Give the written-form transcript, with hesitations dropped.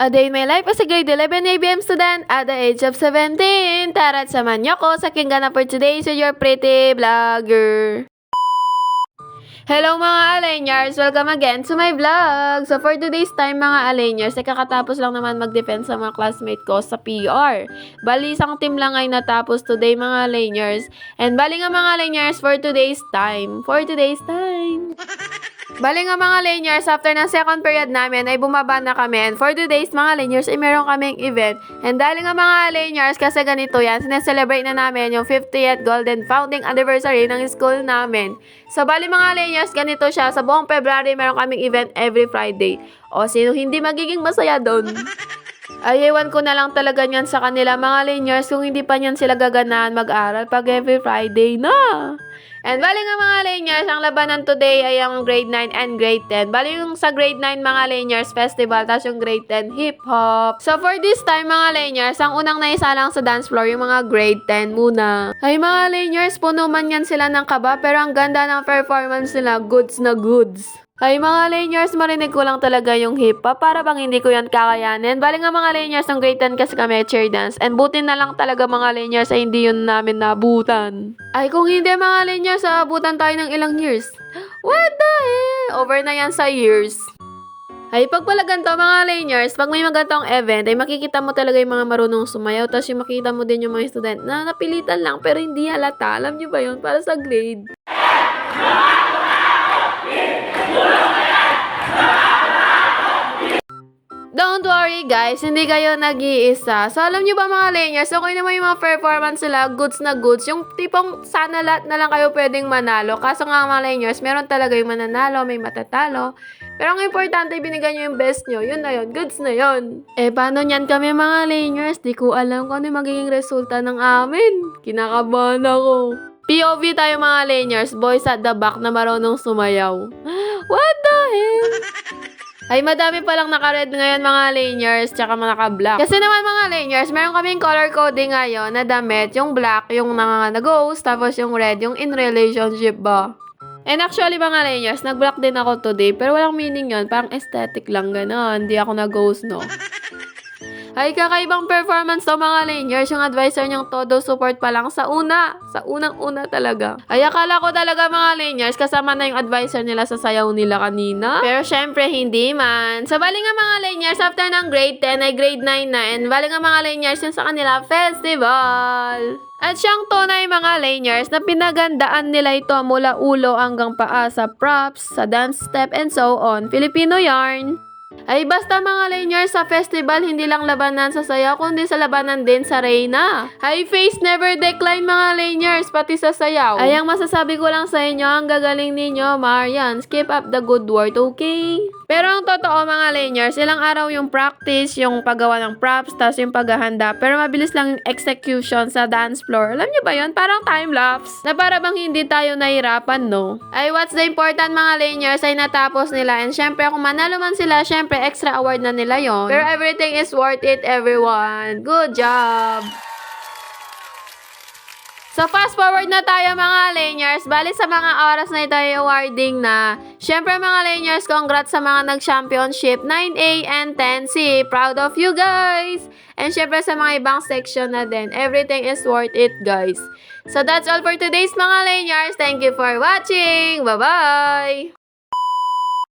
A day in my life as a grade 11 ABM student at the age of 17. Tara't samahan niyo ko sa Kinggana for today, so your pretty vlogger. Hello mga Alanyars! Welcome again to my vlog! So for today's time mga Alanyars, ay kakatapos lang naman mag-defense sa mga classmate ko sa PR. Bali, isang team lang ay natapos today mga Alanyars. And bali nga mga Alanyars, for today's time. Bali nga mga Lanyers, after ng second period namin ay bumaba na kami. And for today's mga Lanyers ay meron kaming event. And dahil nga mga Lanyers, kasi ganito yan, sineselebrate na namin yung 50th Golden Founding Anniversary ng school namin. So bali mga Lanyers, ganito siya. Sa buong February meron kaming event every Friday. O sino hindi magiging masaya doon? Ay, ewan ko na lang talaga niyan sa kanila mga Lanyers kung hindi pa niyan sila gaganaan mag-aral pag every Friday na. And bali nga mga Lanyers, ang labanan today ay ang grade 9 and grade 10. Bali yung sa grade 9 mga Lanyers festival, tapos yung grade 10 hip-hop. So for this time mga Lanyers, ang unang naisalang sa dance floor yung mga grade 10 muna. Ay mga Lanyers, puno man yan sila ng kaba, pero ang ganda ng performance nila, goods na goods. Ay mga Lanyers, marinig ko lang talaga yung hip-hop para bang hindi ko yan kakayanin. Bali nga mga Lanyers, ng grade 10 kasi kami chair dance. And buti na lang talaga mga Lanyers ay hindi yun namin nabutan. Ay kung hindi mga Lanyers, abutan tayo ng ilang years. What the hell? Over na yan sa years. Ay pag pala ganito mga Lanyers, pag may magantong event, ay makikita mo talaga yung mga marunong sumayaw. Tapos yung makikita mo din yung mga student na napilitan lang pero hindi halata. Alam nyo ba yun? Para sa grade. Don't worry guys, hindi kayo nag-iisa. So alam nyo ba mga Lanyers, okay naman yung mga performance nila, goods na goods. Yung tipong sana lahat na lang kayo pwedeng manalo. Kaso nga mga Lanyers, meron talaga yung mananalo, may matatalo. Pero ang importante, binigyan nyo yung best nyo. Yun na yun, goods na yun. Eh paano nyan kami mga Lanyers? Di ko alam kung ano yung magiging resulta ng amin. Kinakabahan ako. POV tayo mga Lanyers, boys at the back na marunong sumayaw. What the hell? Ay, madami palang naka-red ngayon mga Lanyers, tsaka naka-black. Kasi naman mga Lanyers, meron kaming color coding ngayon na damit. Yung black, yung nag-ghost, tapos yung red, yung in relationship ba. And actually mga Lanyers, nag-black din ako today, pero walang meaning yun. Parang aesthetic lang gano'n. Hindi ako nag-ghost, no? Ay, kakaibang performance to mga Lanyers. Yung advisor niyang todo support pa lang sa unang-una talaga. Ay, akala ko talaga mga Lanyers, kasama na yung advisor nila sa sayaw nila kanina. Pero syempre, hindi man. So, bali nga mga Lanyers, after ng grade 10 ay grade 9 na. And bali nga mga Lanyers, yung sa kanila festival. At siyang tunay mga Lanyers na pinagandaan nila ito mula ulo hanggang paa sa props, sa dance step, and so on. Filipino yarn. Ay basta mga Lanyers, sa festival hindi lang labanan sa sayaw kundi sa labanan din sa Reyna. Ay face never decline mga Lanyers, pati sa sayaw. Ay ang masasabi ko lang sa inyo, ang gagaling ninyo Marian, keep up the good work, okay? Pero ang totoo mga Lanyers, ilang araw yung practice, yung paggawa ng props, tas yung paghahanda. Pero mabilis lang yung execution sa dance floor. Alam niyo ba yun? Parang time-lapse. Na para bang hindi tayo nahirapan, no? Ay what's the important mga Lanyers ay natapos nila. And syempre kung manalo man sila, syempre extra award na nila yon. Pero everything is worth it everyone. Good job! So, fast forward na tayo mga Lanyers. Bali sa mga oras na ito ay awarding na. Syempre mga Lanyers, congrats sa mga nag-championship 9A and 10C. Proud of you guys! And syempre sa mga ibang section na din. Everything is worth it guys. So, that's all for today's mga Lanyers. Thank you for watching. Bye-bye!